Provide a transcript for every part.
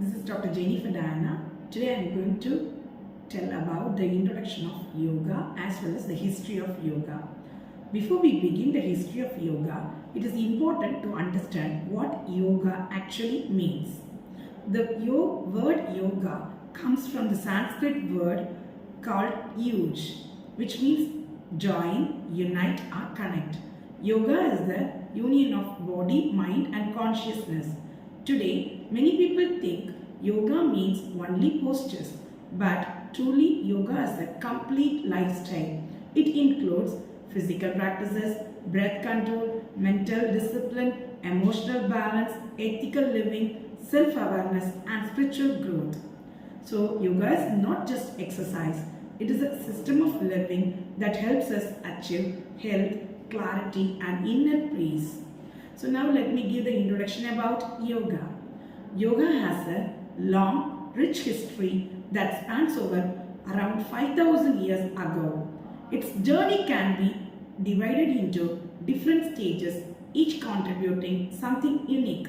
this is Dr. Jennifer Diana. Today I am going to tell about the introduction of yoga as well as the history of yoga. Before we begin the history of yoga, it is important to understand what yoga actually means. The word yoga comes from the Sanskrit word called yuj, which means join, unite or connect. Yoga is the union of body, mind and consciousness. Today, many people think yoga means only postures, but truly yoga is a complete lifestyle. It includes physical practices, breath control, mental discipline, emotional balance, ethical living, self-awareness and spiritual growth. So yoga is not just exercise, it is a system of living that helps us achieve health, clarity and inner peace. So now let me give the introduction about yoga. Yoga has a long, rich history that spans over around 5,000 years ago. Its journey can be divided into different stages, each contributing something unique.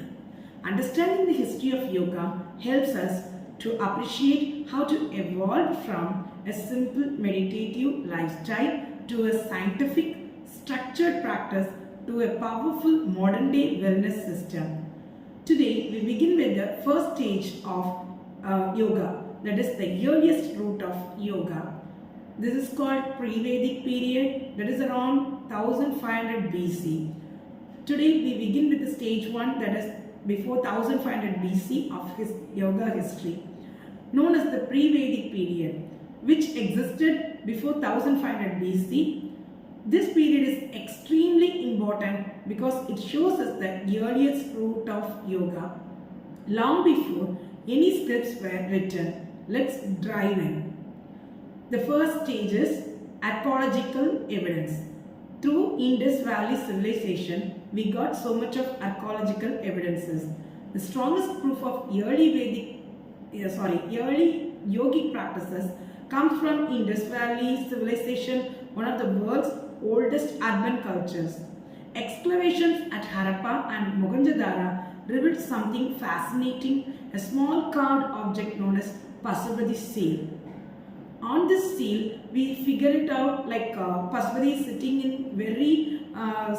Understanding the history of yoga helps us to appreciate how to evolve from a simple meditative lifestyle to a scientific, structured practice to a powerful modern-day wellness system. Today, we begin with the first stage of yoga, that is the earliest root of yoga. This is called pre-Vedic period, that is around 1500 BC. Today, we begin with the stage 1, that is before 1500 BC of yoga history, known as the pre-Vedic period, which existed before 1500 BC. This period is extremely important because it shows us the earliest root of yoga. Long before any scripts were written, let's dive in. The first stage is archaeological evidence. Through Indus Valley civilization, we got so much of archaeological evidences. The strongest proof of early yogic practices comes from Indus Valley civilization, one of the world's oldest urban cultures. Excavations at Harappa and Mohenjo-daro revealed something fascinating, a small carved object known as Pasupati seal. On this seal, we figure it out like Pasupati is sitting in very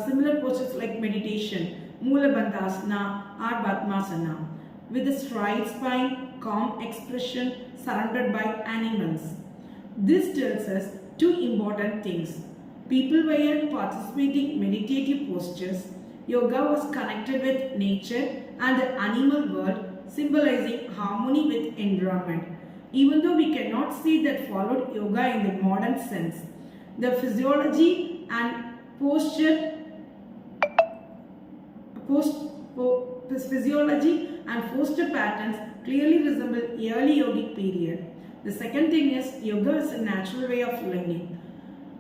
similar postures like meditation, Mula Bandhasana or Padmasana, with a straight spine, calm expression surrounded by animals. This tells us two important things. People were participating meditative postures. Yoga was connected with nature and the animal world, symbolizing harmony with environment. Even though we cannot say that followed yoga in the modern sense, the physiology and posture patterns clearly resemble early yogic period. The second thing is yoga is a natural way of learning.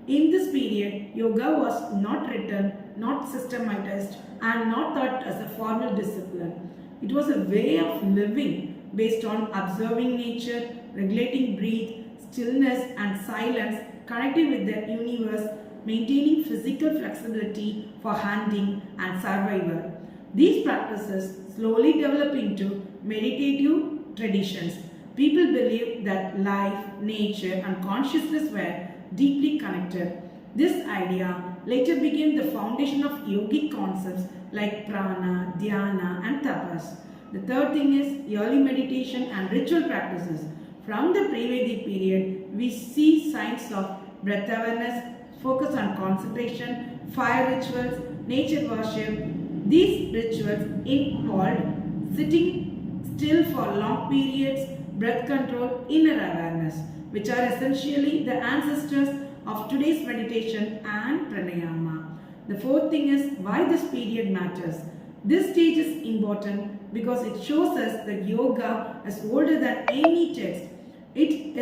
In this period, yoga was not written, not systematized, and not taught as a formal discipline. It was a way of living based on observing nature, regulating breath, stillness and silence, connecting with the universe, maintaining physical flexibility for hunting and survival. These practices slowly develop into meditative traditions. People believed that life, nature and consciousness were deeply connected. This idea later became the foundation of yogic concepts like prana, dhyana and tapas. The third thing is early meditation and ritual practices. From the pre-Vedic period, we see signs of breath awareness, focus on concentration, fire rituals, nature worship. These rituals involved sitting still for long periods, breath control, inner awareness, which are essentially the ancestors of today's meditation and pranayama. The fourth thing is why this period matters. This stage is important because it shows us that yoga is older than any text. It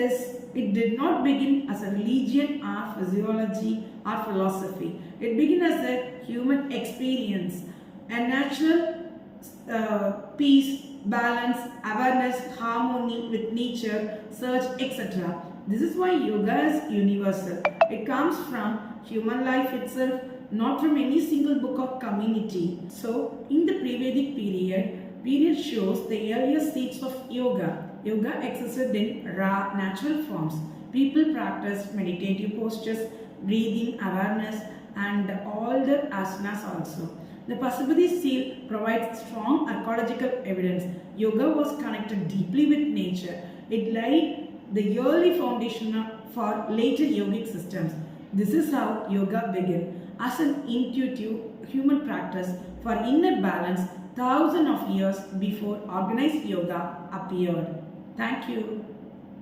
did not begin as a religion or physiology or philosophy. It began as a human experience, a natural peace, balance, awareness, harmony with nature, search, etc. This is why yoga is universal. It comes from human life itself, not from any single book or community. So, in the pre-Vedic period, period shows the earliest seeds of yoga. Yoga existed in raw, natural forms. People practiced meditative postures, breathing awareness, and all the asanas also. The Pasupati seal provides strong archaeological evidence. Yoga was connected deeply with nature. It laid the early foundation for later yogic systems. This is how yoga began, as an intuitive human practice for inner balance thousands of years before organized yoga appeared. Thank you.